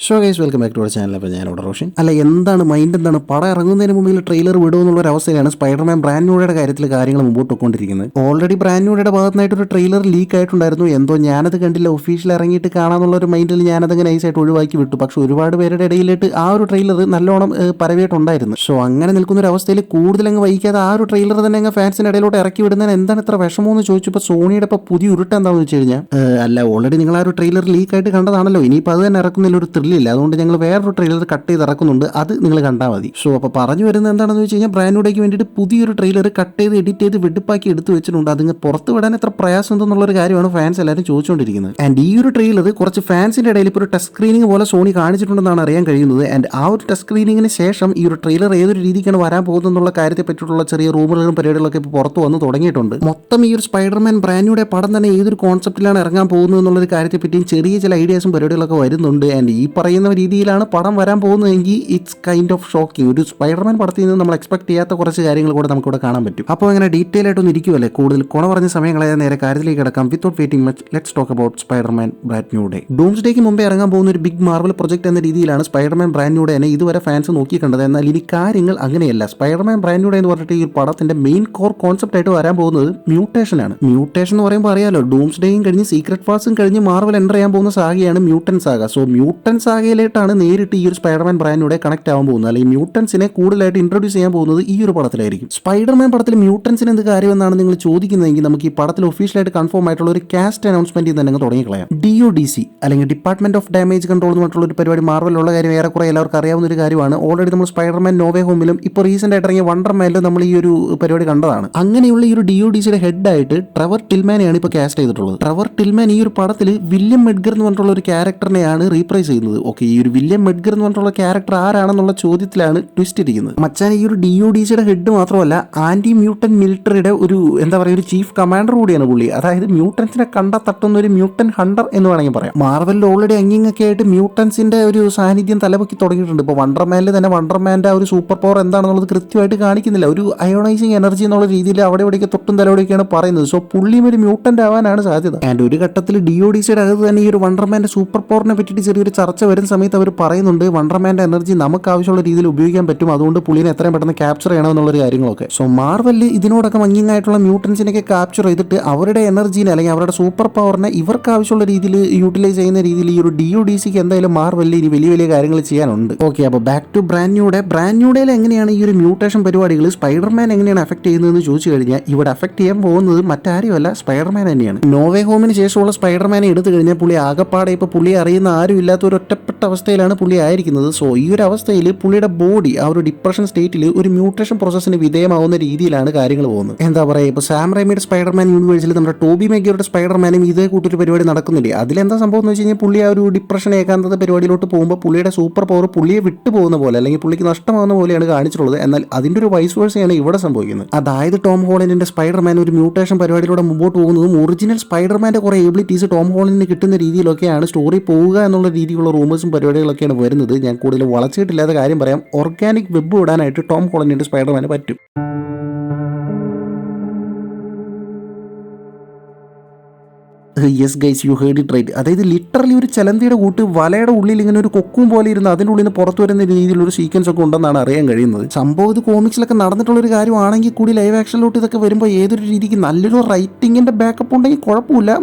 Show guys welcome back to our channel. അപ്പോൾ ഞാനിവിടെ റോഷൻ. അല്ല, എന്താണ് മൈൻഡ്, എന്താണ് പടം ഇറങ്ങുന്നതിന് മുമ്പിൽ ട്രെയിലർ വിടുമെന്നുള്ള ഒരു അവസ്ഥയിലാണ് സ്പൈഡർമാൻ ബ്രാൻഡ് ന്യൂയുടെ കാര്യത്തിൽ കാര്യങ്ങൾ മുമ്പോട്ട് പോയിക്കൊണ്ടിരിക്കുന്നത്. ഓൾറെഡി ബ്രാൻഡ് ന്യൂയുടെ ഭാഗത്തുനിന്നായിട്ട് ഒരു ട്രെയിലർ ലീക്ക് ആയിട്ടുണ്ടായിരുന്നു. എന്തോ ഞാനത് കണ്ടില്ല, ഒഫീഷ്യൽ ഇറങ്ങിയിട്ട് കാണാമെന്നുള്ള ഒരു മൈൻഡിൽ ഞാനതങ്ങനെ നൈസായിട്ട് ഒഴിവാക്കി വിട്ടു. പക്ഷെ ഒരുപാട് പേരുടെ ഇടയിലിട്ട് ആ ഒരു ട്രെയിലർ നല്ലോണം പരവിയിട്ടുണ്ടായിരുന്നു. സോ അങ്ങനെ നിൽക്കുന്ന ഒരു അവസ്ഥയിൽ കൂടുതൽ അങ്ങ് വൈകാതെ ആ ഒരു ട്രെയിലർ തന്നെ അങ്ങ് ഫാൻസിന്റെ ഇടയിലോട്ട് ഇറക്കി വിടുന്നതിന് എന്താണ് ഇത്ര വിഷമമെന്ന് ചോദിച്ചപ്പോൾ സോണിയുടെ ഇപ്പോൾ പുതിയ ഉരുട്ട് എന്താണെന്ന് വെച്ച് കഴിഞ്ഞാൽ, അല്ല ഓൾറെഡി നിങ്ങൾ ആ ഒരു ട്രെയിലർ ലീക്കായിട്ട് കണ്ടതാണല്ലോ, ഇനിയിപ്പോൾ അത് തന്നെ ഇറക്കുന്നതിൽ ഒരു ത്രില്ലില്ല. അതുകൊണ്ട് ഞങ്ങൾ വേറൊരു ട്രെയിലർ കട്ട് ചെയ്ത് ഇറക്കുന്നുണ്ട്, അത് നിങ്ങൾ കണ്ടാൽ മതി. സോ അപ്പോൾ പറഞ്ഞു വരുന്നത് എന്താണെന്ന് വെച്ച് കഴിഞ്ഞാൽ, ബ്രാൻഡ് ന്യൂഡേക്ക് വേണ്ടിയിട്ട് പുതിയൊരു ട്രെയിലർ കട്ട് ചെയ്ത് എഡിറ്റ് ചെയ്ത് വെടിപ്പാക്കി എടുത്ത് വെച്ചിട്ടുണ്ട്. അതിന് പുറത്ത് വിടാൻ എത്ര പ്രയാസം എന്തെന്നുള്ളൊരു കാര്യമാണ് ഫാൻസ് എല്ലാവരും ചോദിച്ചുകൊണ്ടിരിക്കുന്നത്. ആൻഡ് ഈ ഒരു ട്രെയിലർ കുറച്ച് ഫാൻസിന്റെ ഇടയിൽ ഇപ്പോൾ ഒരു ടെസ്റ്റ് സ്ക്രീനിങ് പോലെ സോണി കാണിച്ചിട്ടുണ്ടെന്നാണ് അറിയാൻ കഴിയുന്നത്. ആൻഡ് ആ ഒരു ടെസ്റ്റ് സ്ക്രീനിങ്ങിന് ശേഷം ഈ ഒരു ട്രെയിലർ ഏതൊരു രീതിക്കാണ് വരാൻ പോകുന്നത് എന്നുള്ള കാര്യത്തെ പറ്റിയിട്ടുള്ള ചെറിയ റൂമറുകളും പരിപാടികളൊക്കെ ഇപ്പോൾ പുറത്ത് വന്ന് തുടങ്ങിയിട്ടുണ്ട്. മൊത്തം ഈ ഒരു സ്പൈഡർമാൻ ബ്രാൻഡ് ന്യൂയുടെ പടം തന്നെ ഏതൊരു കോൺസെപ്റ്റിലാണ് ഇറങ്ങാൻ പോകുന്നത് എന്നുള്ളൊരു കാര്യത്തെ പറ്റിയും ചെറിയ ചില ഐഡിയാസും പരിപാടികളൊക്കെ വരുന്നുണ്ട്. ആൻഡ് ഈ പറയുന്ന രീതിയിലാണ് പടം വരാൻ പോകുന്നതെങ്കിൽ ഇറ്റ്സ് കൈൻഡ് ഓഫ് ഷോക്കിംഗ്. ഒരു സ്പൈഡർമാൻ പടത്തിൽ നിന്ന് നമ്മൾ എക്സ്പെക്ട് ചെയ്യാത്ത കുറച്ച് കാര്യങ്ങൾ കൂടെ നമുക്കിവിടെ കാണാൻ പറ്റും. അപ്പോൾ അങ്ങനെ ഡീറ്റെയിൽ ആയിട്ടൊന്നും ഇരിക്കുമല്ലേ, കൂടുതൽ കുണ പറഞ്ഞ സമയങ്ങളെ നേരെ കാര്യത്തിലേക്ക് കിടക്കാം. Without waiting much, let's talk about Spiderman brand new day. ഡൂംസ്ഡേക്ക് മുമ്പേ ഇറങ്ങാൻ പോകുന്ന ഒരു ബിഗ് മാർവൽ പ്രൊജക്ട് എന്ന രീതിയിലാണ് സ്പൈഡർമാൻ ബ്രാൻഡ് ന്യൂ ഡേ തന്നെ ഇതുവരെ ഫാൻസ് നോക്കി കണ്ടത്. എന്നാൽ ഇനി കാര്യങ്ങൾ അങ്ങനെയല്ല. സ്പൈഡർമാൻ ബ്രാൻഡ് ന്യൂ ഡേ എന്ന് പറഞ്ഞിട്ട് ഈ പടത്തിന്റെ മെയിൻ കോർ കോൺസെപ്റ്റ് ആയിട്ട് വരാൻ പോകുന്നത് മ്യൂട്ടേഷൻ ആണ്. മ്യൂട്ടേഷൻ എന്ന് പറയുമ്പോൾ അറിയാലോ, ഡൂംസ്ഡേയും കഴിഞ്ഞ് സീക്രട്ട് വാർസും കഴിഞ്ഞ് മാർവൽ എൻ്റർ ചെയ്യാൻ പോകുന്ന സാഗയാണ് മ്യൂട്ടൻ സാഗ. സോ മ്യൂട്ടൻ സാഗയിലായിട്ടാണ് നേരിട്ട് ഈ ഒരു സ്പൈഡർമാൻ ബ്രാൻഡിലൂടെ കണക്ട് ആവാൻ പോകുന്നത്. അല്ലെങ്കിൽ മ്യൂട്ടൻസിനെ കൂടുതലായിട്ട് ഇൻട്രൊഡ്യൂസ് ചെയ്യാൻ പോകുന്നത് ഈ ഒരു പടത്തിലായിരിക്കും. സ്പൈഡർമാൻ പടത്തിൽ മ്യൂട്ടൻസിന് എന്ത് കാര്യമെന്നാണ് നിങ്ങൾ ചോദിക്കുന്നതെങ്കിൽ, നമുക്ക് ഈ പടത്തിൽ ഒഫീഷ്യലായിട്ട് കൺഫേം ആയിട്ടുള്ള ഒരു കാസ്റ്റ് അനൗൺസ്മെന്റ് തന്നെ തുടങ്ങിക്കളയാം. DODC അല്ലെങ്കിൽ ഡിപ്പാർട്ട്മെന്റ് ഓഫ് ഡാമേജ് കൺട്രോൾ എന്ന് പറഞ്ഞിട്ടുള്ള ഒരു പരിപാടി മാർവലുള്ള കാര്യം ഏറെക്കുറെ എല്ലാവർക്കും അറിയാവുന്ന ഒരു കാര്യമാണ്. ഓൾറെഡി നമ്മൾ സ്പൈഡർമാൻ നോവേ ഹോമിലും ഇപ്പോൾ റീസെന്റ് ആയിട്ട് ഇറങ്ങിയ വണ്ടർമാനിലും നമ്മൾ ഈ ഒരു പരിപാടി കണ്ടതാണ്. അങ്ങനെയുള്ള ഈ ഒരു DODCയുടെ ഹെഡായിട്ട് ട്രെവർ ടിൽമാനെയാണ് ഇപ്പോൾ കാസ്റ്റ് ചെയ്തിട്ടുള്ളത്. ട്രെവർ ടിൽമാൻ ഈ ഒരു പടത്തിൽ വില്യം മെഡ്ഗർ എന്ന് പറഞ്ഞിട്ടുള്ള ഒരു ക്യാരക്ടറിനെയാണ് റീപ്രൈസ് ചെയ്യുന്നത്. ഓക്കെ, ഈ ഒരു വില്യം മെഡ്ഗർ എന്ന് പറഞ്ഞിട്ടുള്ള ക്യാരക്ടർ ആരാണെന്നുള്ള ചോദ്യത്തിലാണ് ട്വിസ്റ്റ് ഇരിക്കുന്നത്. മച്ചാൻ ഈ ഒരു DODCയുടെ ഹെഡ് മാത്രമല്ല, ആന്റി മ്യൂട്ടൻ മിലിറ്ററിയുടെ ഒരു എന്താ പറയുക, ഒരു ചീഫ് കമാൻഡർ കൂടിയാണ് പുള്ളി. അതായത് മ്യൂട്ടൻസിനെ കണ്ട തട്ടുന്ന ഒരു മ്യൂട്ടൻ ഹണ്ടർ എന്ന് വേണമെങ്കിൽ പറയാം. മാർവലിൽ ഓൾറെഡി അങ്ങിങ്ങൊക്കെ ആയിട്ട് മ്യൂട്ടൻസിന്റെ ഒരു സാന്നിധ്യം തലപൊക്കി തുടങ്ങിയിട്ടുണ്ട്. ഇപ്പോൾ വണ്ടർമാനിൽ തന്നെ വണ്ടർമാന്റെ ആ ഒരു സൂപ്പർ പവർ എന്താണെന്നുള്ളത് കൃത്യമായിട്ട് കാണിക്കുന്നില്ല. ഒരു അയോണൈസിങ് എനർജി എന്നുള്ള രീതിയിൽ അവിടെ ഇവിടെയൊക്കെ തൊട്ടും തലവിടെയൊക്കെയാണ് പറയുന്നത്. സോ പുള്ളിയും ഒരു മ്യൂട്ടന്റ് ആവാനാണ് സാധ്യത. ആൻഡ് ഒരു ഘട്ടത്തിൽ DODCയുടെ അകത്ത് തന്നെ ഈ ഒരു വണ്ടർമാന്റെ സൂപ്പർ പവറിനെ പറ്റിയിട്ട് ചെറിയൊരു ചർച്ച വരുന്ന സമയത്ത് അവർ പറയുന്നുണ്ട്, വണ്ടർമാന്റെ എനർജി നമുക്ക് ആവശ്യമുള്ള രീതിയിൽ ഉപയോഗിക്കാൻ പറ്റും, അതുകൊണ്ട് പുള്ളിനെ എത്രയും പെട്ടെന്ന് ക്യാപ്ചർ ചെയ്യണമെന്നുള്ളൊരു കാര്യങ്ങളൊക്കെ. സോ മാർവലിൽ ഇതിനോടൊക്കെ മങ്ങിങ്ങായിട്ടുള്ള മ്യൂട്ടൻസിനൊക്കെ ക്യാപ്ചർ ചെയ്തിട്ട് അവരുടെ എനർജീനെ അല്ലെങ്കിൽ അവരുടെ സൂപ്പർ പവറിനെ ഇവർക്ക് ആവശ്യമുള്ള രീതിയിൽ യൂട്ടിലൈസ് ചെയ്യുന്ന രീതിയിൽ ഈ ഒരു DODCക്ക് എന്തായാലും മാർവലിൽ ഇനി വലിയ വലിയ കാര്യങ്ങൾ ചെയ്യാനുണ്ട്. ഓക്കെ, അപ്പോൾ back to brand new day. Brand new ഡേയിൽ എങ്ങനെയാണ് ഈ ഒരു മ്യൂട്ടേഷൻ പരിപാടികൾ സ്പൈഡർമാൻ എങ്ങനെയാണ് അഫക്ട് ചെയ്യുന്നതെന്ന് ചോദിച്ചു കഴിഞ്ഞാൽ, ഇവിടെ അഫക്ട് ചെയ്യാൻ പോകുന്നത് മറ്റാരുമല്ല, സ്പൈഡർമാൻ തന്നെയാണ്. നോവേ ഹോമിന് ശേഷമുള്ള സ്പൈഡർമാനെ എടുത്തു കഴിഞ്ഞാൽ പുള്ളി ആകപ്പാടെ ഇപ്പോൾ പുള്ളിയെ അറിയുന്ന ആരും ഇല്ലാത്ത ഒരു ഒറ്റപ്പെട്ട അവസ്ഥയിലാണ് പുള്ളി ആയിരിക്കുന്നത്. സോ ഈ ഒരു അവസ്ഥയിൽ പുള്ളിയുടെ ബോഡി ആ ഒരു ഡിപ്രഷൻ സ്റ്റേറ്റിൽ ഒരു മ്യൂട്ടേഷൻ പ്രോസസ്സിന് വിധേയമാവുന്ന രീതിയിലാണ് കാര്യങ്ങൾ പോകുന്നത്. എന്താ പറയുക, ഇപ്പോൾ സാം റൈമിയുടെ സ്പൈഡർമാൻ യൂണിവേഴ്സിൽ നമ്മുടെ ടോബി മെഗ്വയറുടെ സ്പൈഡർമാനും ഇതേ കൂട്ടൊരു പരിപാടി നടക്കുന്നില്ലേ. അതിലെന്താ സംഭവം എന്ന് വെച്ച് കഴിഞ്ഞാൽ, പുള്ളി ആ ഒരു ഡിപ്രഷൻ ഏകാന്തത പരിപാടിയിലോട്ട് പോകുമ്പോൾ പുള്ളിയുടെ സൂപ്പർ പവർ പുള്ളിയെ വിട്ടു പോകുന്ന പോലെ അല്ലെങ്കിൽ പുള്ളിക്ക് നഷ്ടമാകുന്ന പോലെയാണ് കാണിച്ചിട്ടുള്ളത്. എന്നാൽ അതിൻ്റെ ഒരു വൈസ് വേഴ്സയാണ് ഇവിടെ സംഭവിക്കുന്നത്. അതായത് ടോം ഹോളൻഡിന്റെ സ്പൈഡർമാൻ ഒരു മ്യൂട്ടേഷൻ പരിപാടിയിലൂടെ മുമ്പോട്ട് പോകുന്നതും ഒറിജിനൽ സ്പൈഡർമാന്റെ കുറേ എബിലിറ്റീസ് ടോം ഹോളൻഡിന് കിട്ടുന്ന രീതിയിലൊക്കെയാണ് സ്റ്റോറി പോവുക എന്നുള്ള രീതിയിലുള്ള റൂമേഴ്സും പരിപാടികളൊക്കെയാണ് വരുന്നത്. ഞാൻ കൂടുതൽ വളച്ചിട്ടില്ലാത്ത കാര്യം പറയാം, ഓർഗാനിക് വെബ് ഇടാനായിട്ട് ടോം ഹോളൻഡിന്റെ സ്പൈഡർമാന് പറ്റും. Yes guys, you heard it right. അതായത് ലിറ്ററലി ഒരു ചലന്തിയുടെ കൂട്ട് വലയുടെ ഉള്ളിൽ ഇങ്ങനെ ഒരു കൊക്കും പോലെ ഇരുന്ന് അതിൻ്റെ ഉള്ളിൽ നിന്ന് പുറത്തു വരുന്ന രീതിയിലൊരു സീക്വൻസ് ഒക്കെ ഉണ്ടെന്നാണ് അറിയാൻ കഴിയുന്നത്. സംഭവം ഇത് കോമിക്സിലൊക്കെ നടന്നിട്ടുള്ളൊരു കാര്യമാണെങ്കിൽ കൂടി ലൈവ് ആക്ഷനിലോട്ട് ഇതൊക്കെ വരുമ്പോൾ ഏതൊരു രീതിക്ക് നല്ലൊരു റൈറ്റിങ്ങിന്റെ ബാക്കപ്പ് ഉണ്ടെങ്കിൽ കുഴപ്പമില്ല.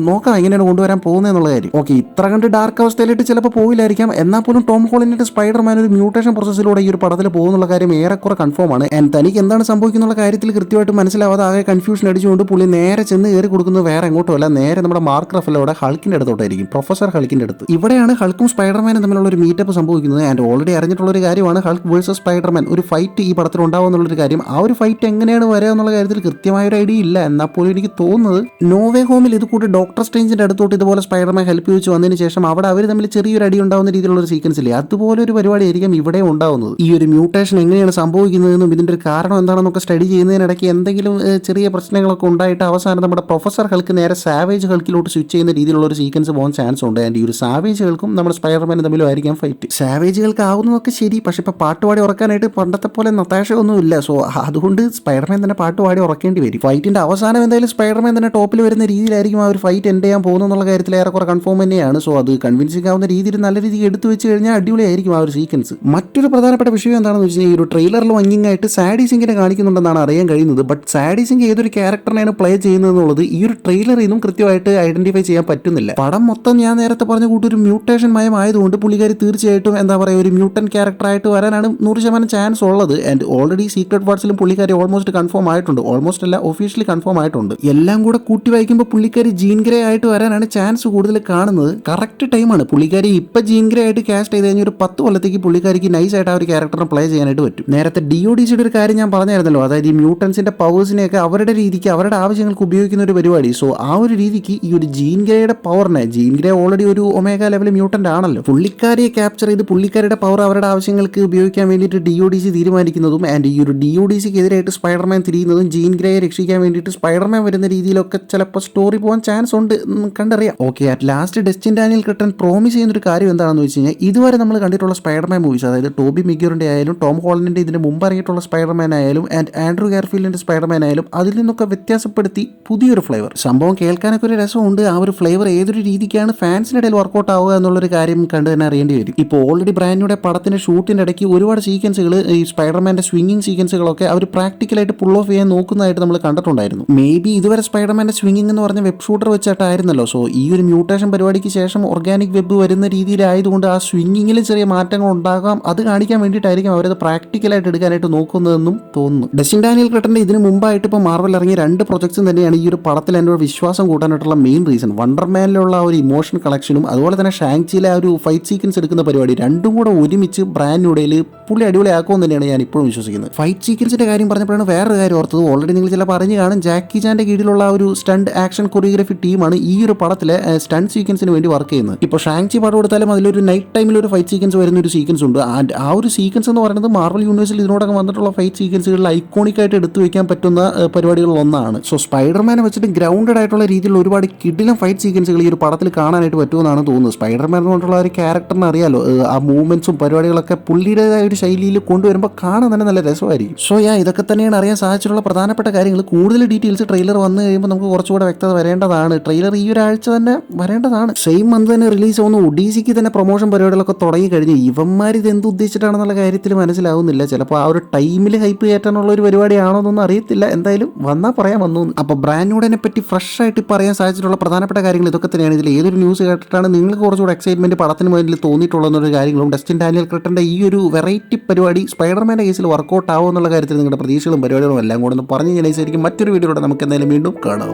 നോക്കാം എങ്ങനെയാണ് കൊണ്ടുവരാൻ പോകുന്നത് എന്നുള്ള കാര്യം. ഓക്കെ, ഇത്ര കണ്ട് ഡാർക്ക് അവസ്ഥയിലിട്ട് ചിലപ്പോൾ പോയില്ലായിരിക്കാം. എന്നാൽ പോലും ടോം ഹോളൻഡിന്റെ സ്പൈഡർമാൻ ഒരു മ്യൂട്ടേഷൻ പ്രോസസ്സിലൂടെ ഈ ഒരു പടത്തിൽ പോകുന്നുള്ള കാര്യം ഏറെക്കുറെ കൺഫേം ആണ്. ആൻഡ് തനിക്ക് എന്താണ് സംഭവിക്കുന്ന കാര്യത്തിൽ കൃത്യമായിട്ട് മനസ്സിലാവാതെ ആകെ കൺഫ്യൂഷൻ അടിച്ചുകൊണ്ട് പുള്ളി നേരെ ചെന്ന് കയറി കൊടുക്കുന്നത് വേറെ എങ്ങോട്ടും അല്ല, നേരെ നമ്മുടെ മാർക്ക് റഫലോടെ ഹൾക്കിന്റെ അടുത്തോട്ടായിരിക്കും, പ്രൊഫസർ ഹൾക്കിന്റെ അടുത്ത്. ഇവിടെയാണ് ഹൾക്കും സ്പൈഡർമാനും തമ്മിലുള്ള ഒരു മീറ്റപ്പ് സംഭവിക്കുന്നത്. ആൻഡ് ഓൾറെഡി അറിഞ്ഞിട്ടുള്ള ഒരു കാര്യമാണ് ഹൾക്ക് വേഴ്സസ് സ്പൈഡർമാൻ ഒരു ഫൈറ്റ് ഈ പടത്തിൽ ഉണ്ടാവും എന്നുള്ളൊരു കാര്യം. ആ ഒരു ഫൈറ്റ് എങ്ങനെയാണ് വരിക എന്നുള്ള കാര്യത്തിൽ കൃത്യമായ ഒരു ഐഡിയ ഇല്ല. എന്നാൽ പോലും എനിക്ക് തോന്നുന്നത് നോവേ ഹോമിൽ ഇത് കൂടി ഡോക്ടർ സ്ട്രേഞ്ചിന്റെ അടുത്തോട്ട് ഇതുപോലെ സ്പൈഡർമാൻ ഹെൽപ്പ് ചോദിച്ച് വന്നതിന് ശേഷം അവിടെ അവർ തമ്മിൽ ചെറിയൊരു അടി ഉണ്ടാവുന്ന രീതിയിലുള്ള ഒരു സീക്വൻസ് ഇല്ലേ, അതുപോലെ ഒരു പരിപാടി ആയിരിക്കും ഇവിടെ ഉണ്ടാവുന്നത്. ഈ ഒരു മ്യൂട്ടേഷൻ എങ്ങനെയാണ് സംഭവിക്കുന്നതെന്നും ഇതിന്റെ ഒരു കാരണം എന്താണെന്നൊക്കെ സ്റ്റഡി ചെയ്യുന്നതിനിടയ്ക്ക് എന്തെങ്കിലും ചെറിയ പ്രശ്നങ്ങളൊക്കെ ഉണ്ടായിട്ട് അവസാനം നമ്മുടെ പ്രൊഫസർ ഹൾക്ക് നേരെ സാവേജ് സാവേജ് ഹൾക്കിലോട്ട് സ്വിച്ച് ചെയ്യുന്ന രീതിയിലുള്ള ഒരു സീക്വൻസ് പോകാൻ ചാൻസ് ഉണ്ട്. ആൻഡ് ഈ ഒരു സാവേജുകൾക്കും നമ്മുടെ സ്പൈഡർമാനും തമ്മിലും ആയിരിക്കാം ഫൈറ്റ്. സാവേജുകൾക്ക് ആവുന്നതൊക്കെ ശരി, പക്ഷെ ഇപ്പോൾ പാട്ട് പാടി ഉറക്കാനായിട്ട് പണ്ടത്തെ പോലെ നത്താശ ഒന്നുമില്ല. സോ അതുകൊണ്ട് സ്പൈഡർമാൻ തന്നെ പാട്ട് പാടി ഉറക്കേണ്ടി വരും. ഫൈറ്റിന്റെ അവസാനം എന്തായാലും സ്പൈഡർമാൻ തന്നെ ടോപ്പിൽ വരുന്ന രീതിയിലായിരിക്കും ആ ഒരു ഫൈറ്റ് എൻഡ് ചെയ്യാൻ പോകുന്നു എന്നുള്ള കാര്യത്തിൽ ഏറെക്കുറെ കൺഫേം തന്നെയാണ്. സോ അത് കൺവിൻസിംഗ് ആവുന്ന രീതിയിൽ നല്ല രീതിയിൽ എടുത്തു വെച്ച് കഴിഞ്ഞാൽ അടിപൊളിയായിരിക്കും ആ ഒരു സീക്വൻസ്. മറ്റൊരു പ്രധാനപ്പെട്ട വിഷയം എന്താണെന്ന് വെച്ച് കഴിഞ്ഞാൽ ഈ ഒരു ട്രെയിലറിൽ ഭംഗിയായിട്ട് സാഡി സിംഗിനെ കാണിക്കുന്നുണ്ടെന്നാണ് അറിയാൻ കഴിയുന്നത്. ബട്ട് സാഡി സിംഗ് ഏതൊരു ക്യാരക്ടറിനെയാണ് പ്ലേ ചെയ്യുന്നതെന്നുള്ളത് ഈ ഒരു ട്രെയിലറിൽ നിന്നും കൃത്യമായിട്ട് ഐഡന്റിഫൈ ചെയ്യാൻ പറ്റുന്നില്ല. പടം മൊത്തം ഞാൻ നേരത്തെ പറഞ്ഞ കൂട്ടി ഒരു മ്യൂട്ടേഷൻ മയമായതുകൊണ്ട് പുള്ളിക്കാരി തീർച്ചയായിട്ടും എന്താ പറയുക ഒരു മ്യൂട്ടൻ ക്യാരക്ടറായിട്ട് വരാനാണ് 100% ചാൻസ് ഉള്ളത്. ആൻഡ് ഓൾറെഡി സീക്രട്ട് വാർഡ്സിലും പുള്ളിക്കാരി ഓൾമോസ്റ്റ് കൺഫേം ആയിട്ടുണ്ട്. ഓൾമോസ്റ്റ് അല്ല, ഒഫീഷ്യലി കൺഫേം ആയിട്ടുണ്ട്. എല്ലാം കൂടെ കൂട്ടി വായിക്കുമ്പോൾ പുള്ളിക്കാരി ജീൻ ഗ്രേ ആയിട്ട് വരാനാണ് ചാൻസ് കൂടുതൽ കാണുന്നത്. കറക്റ്റ് ടൈമാണ്. പുള്ളിക്കാരി ഇപ്പൊ ജീൻ ഗ്രേ ആയിട്ട് കാസ്റ്റ് ചെയ്ത് കഴിഞ്ഞാൽ ഒരു 10 കൊല്ലത്തേക്ക് പുള്ളിക്കാരിക്ക് നൈസ് ആയിട്ട് ആ ഒരു ക്യാരക്ടറിനെ പ്ലേ ചെയ്യാനായിട്ട് പറ്റും. നേരത്തെ DODCയുടെ ഒരു കാര്യം ഞാൻ പറഞ്ഞായിരുന്നല്ലോ, അതായത് ഈ മ്യൂട്ടൻസിന്റെ പവേഴ്സിനെയൊക്കെ അവരുടെ രീതിക്ക് അവരുടെ ആവശ്യങ്ങൾക്ക് ഉപയോഗിക്കുന്ന ഒരു പരിപാടി. സോ ആ ഒരു രീതിക്ക് ഈ ഒരു ജീൻ ഗ്രേയുടെ പവറിനെ, ജീൻ ഗ്രേ ഓൾറെഡി ഒരു ഒമേഗ ലെവൽ മ്യൂട്ടന്റ് ആണല്ലോ, പുള്ളിക്കാരിയെ ക്യാപ്ചർ ചെയ്ത് പുള്ളിക്കാരുടെ പവർ അവരുടെ ആവശ്യങ്ങൾക്ക് ഉപയോഗിക്കാൻ വേണ്ടിയിട്ട് DODC തീരുമാനിക്കുന്നതും ആൻഡ് ഈ ഒരു DODCക്ക് എതിരായിട്ട് സ്പൈഡർമാൻ തിരിയുന്നതും ജീൻ ഗ്രേയെ രക്ഷിക്കാൻ വേണ്ടിയിട്ട് സ്പൈഡർമാൻ വരുന്ന രീതിയിലൊക്കെ ചിലപ്പോൾ സ്റ്റോറി പോകാൻ ചാൻസ് ഉണ്ട്, കണ്ടറിയാം. Okay, at last Destin Daniel Cretton promise ചെയ്യുന്ന ഒരു കാര്യം എന്താണെന്ന് വെച്ച് കഴിഞ്ഞാൽ ഇതുവരെ നമ്മൾ കണ്ടിട്ടുള്ള സ്പൈഡർമാൻ മൂവീസ്, അതായത് ടോബി മിഗ്യൂറിന്റെ ആയാലും ടോം ഹോളണ്ടിന്റെ ഇതിന് മുമ്പ് ഇറങ്ങിയിട്ടുള്ള സ്പൈഡർമാൻ ആയാലും ആൻഡ് ആൻഡ്രൂ ഗാർഫീൽഡിന്റെ സ്പൈഡർമാൻ ആയാലും അതിൽ നിന്നൊക്കെ വ്യത്യാസപ്പെടുത്തി പുതിയൊരു ഫ്ലേവർ സംഭവം കേൾക്കാനൊക്കെ ഒരു രസമുണ്ട്. ആ ഒരു ഫ്ലേവർ ഏതൊരു രീതിക്കാണ് ഫാൻസിന്റെ ഇടയിൽ വർക്കൗട്ട് ആവുക എന്നുള്ളൊരു കാര്യം കണ്ടു തന്നെ അറിയേണ്ടി വരും. ഇപ്പോൾ ഓൾറെഡി ബ്രാൻഡിയുടെ പടത്തിന്റെ ഷൂട്ടിന്റെ ഇടയ്ക്ക് ഒരുപാട് സീക്വൻസുകൾ, ഈ സ്പൈഡർമാന്റെ സ്വിംഗിങ് സീക്വൻസുകളൊക്കെ അവർ പ്രാക്ടിക്കലായിട്ട് പുൾ ഓഫ് ചെയ്യാൻ നോക്കുന്നതായിട്ട് നമ്മൾ കണ്ടിട്ടുണ്ടായിരുന്നു. മേ ബി ഇതുവരെ സ്പൈഡർമാന്റെ സ്വിംഗിങ് എന്ന് പറഞ്ഞ വെബ് ഷൂട്ടർ വെച്ചിട്ടായിരുന്നല്ലോ. സോ ഈ ഒരു മ്യൂട്ടേഷൻ പരിപാടിക്ക് ശേഷം ഓർഗാനിക് വെബ് വരുന്ന രീതിയിലായതുകൊണ്ട് ആ സ്വിംഗിങ്ങിലും ചെറിയ മാറ്റങ്ങൾ ഉണ്ടാകാം. അത് കാണിക്കാൻ വേണ്ടിയിട്ടായിരിക്കും അവരത് പ്രാക്ടിക്കലായിട്ട് എടുക്കാനായിട്ട് നോക്കുന്നതെന്നും തോന്നുന്നു. ഡസ്റ്റിൻ ഡാനിയൽ ക്രിട്ടന്റെ ഇതിന് മുമ്പായിട്ട് ഇപ്പോൾ മാർവൽ ഇറങ്ങിയ 2 പ്രൊജക്ട്സും തന്നെയാണ് ഈ ഒരു പടത്തിൽ എൻ്റെ ഒരു വിശ്വാസം കൂട്ടാനായിട്ടുള്ള മെയിൻ റീസൺ. വണ്ടർമാനിലുള്ള ആ ഒരു ഇമോഷൻ കളക്ഷനും അതുപോലെ തന്നെ ഷാങ്ചിയിലെ ആ ഒരു ഫൈറ്റ് സീക്വൻസ് എടുക്കുന്ന പരിപാടി രണ്ടും കൂടെ ഒരുമിച്ച് ബ്രാൻഡ് ന്യൂഡേയിൽ പുള്ളി അടിപൊളിയാക്കുമെന്ന് തന്നെയാണ് ഞാൻ ഇപ്പോഴും വിശ്വസിക്കുന്നത്. ഫൈറ്റ് സീക്വൻസിന്റെ കാര്യം പറഞ്ഞപ്പോഴാണ് വേറൊരു കാര്യം ഓർത്തത്. ഓൾറെഡി നിങ്ങൾ ചില പറഞ്ഞു കാണും, ജാക്കി ചാന്റെ കീഴിലുള്ള ഒരു സ്റ്റണ്ട് ആക്ഷൻ കൊറിയോഗ്രഫി ടീമാണ് ഈ ഒരു പടത്തിലെ സ്റ്റണ്ട് സീക്വൻസിന് വേണ്ടി വർക്ക് ചെയ്യുന്നത്. ഇപ്പോൾ ഷാങ്ചി പടം എടുത്താലും അതിലൊരു നൈറ്റ് ടൈമിൽ ഒരു ഫൈറ്റ് സീക്വൻസ് വരുന്ന ഒരു സീക്വൻസ് ഉണ്ട്. ആൻഡ് ആ ഒരു സീക്വൻസ് എന്ന് പറയുന്നത് മാർവൽ യൂണിവേഴ്സിൽ ഇതിനോടൊക്കെ വന്നിട്ടുള്ള ഫൈറ്റ് സീക്വൻസുകളിൽ ഐക്കോണിക് ആയിട്ട് എടുത്തു വയ്ക്കാൻ പറ്റുന്ന പരിപാടികളിൽ ഒന്നാണ്. സോ സ്പൈഡർമാനെ വെച്ചിട്ട് ഗ്രൗണ്ടഡ് ആയിട്ടുള്ള രീതിയിൽ ഒരുപാട് കിടിലം ഫൈറ്റ് സീക്വൻസുകൾ ഈ ഒരു പടത്തിൽ കാണാനായിട്ട് പറ്റുമെന്നാണ് തോന്നുന്നത്. സ്പൈഡർമാൻ കൊണ്ടുള്ള ഒരു ക്യാരക്ടറിന് അറിയാലോ, ആ മൂവ്മെന്റ്സും പരിപാടികളൊക്കെ പുള്ളിയുടേതായ ഒരു ശൈലിയിൽ കൊണ്ടുവരുമ്പോൾ കാണാൻ തന്നെ നല്ല രസമായിരിക്കും. സോ ഇതൊക്കെ തന്നെയാണ് അറിയാൻ സാധിച്ചിട്ടുള്ള പ്രധാനപ്പെട്ട കാര്യങ്ങൾ. കൂടുതൽ ഡീറ്റെയിൽസ് ട്രെയിലർ വന്നു കഴിയുമ്പോൾ നമുക്ക് കുറച്ചുകൂടെ വ്യക്തത വരേണ്ടതാണ്. ട്രെയിലർ ഈ ഒരാഴ്ച തന്നെ വരേണ്ടതാണ്. സെയിം മന്ത് തന്നെ റിലീസ് ആവുന്നു. ഒഡീസിക്ക് തന്നെ പ്രൊമോഷൻ പരിപാടികളൊക്കെ തുടങ്ങി കഴിഞ്ഞു. ഇവന്മാർ ഇത് എന്ത് ഉദ്ദേശിച്ചിട്ടാണെന്നുള്ള കാര്യത്തിൽ മനസ്സിലാവുന്നില്ല. ചിലപ്പോൾ ആ ഒരു ടൈമിൽ ഹൈപ്പ് കയറ്റാനുള്ള ഒരു പരിപാടിയാണോ എന്നൊന്നും അറിയത്തില്ല. എന്തായാലും വന്നാൽ പറയാൻ വന്നു. അപ്പോൾ ബ്രാൻഡ് ന്യൂഡിനെ പറ്റി ഫ്രഷ് ആയിട്ട് ഇപ്പോൾ അറിയാൻ സാധിച്ചിട്ടുള്ള പ്രധാനപ്പെട്ട കാര്യങ്ങൾ ഇതൊക്കെ തന്നെയാണ്. ഇതിൽ ഏതൊരു ന്യൂസ് കേട്ടിട്ടാണ് നിങ്ങൾക്ക് കുറച്ചുകൂടെ എക്സൈറ്റ്മെന്റ് പടത്തിന് വേണ്ടി തോന്നിയിട്ടുള്ളൊരു കാര്യങ്ങളും ഡസ്റ്റിൻ ഡാനിയൽ ക്രിട്ടന്റെ ഈ ഒരു വെറൈറ്റി പരിപാടി സ്പൈഡർമാൻ്റെ കേസിൽ വർക്കൗട്ട് ആവും എന്നുള്ള കാര്യത്തിൽ നിങ്ങളുടെ പ്രതീക്ഷകളും പരിപാടികളും എല്ലാം കൂടെ ഒന്ന് പറഞ്ഞു കഴിഞ്ഞാൽ മറ്റൊരു വീഡിയോയിലൂടെ നമുക്ക് എന്തായാലും വീണ്ടും കാണാം.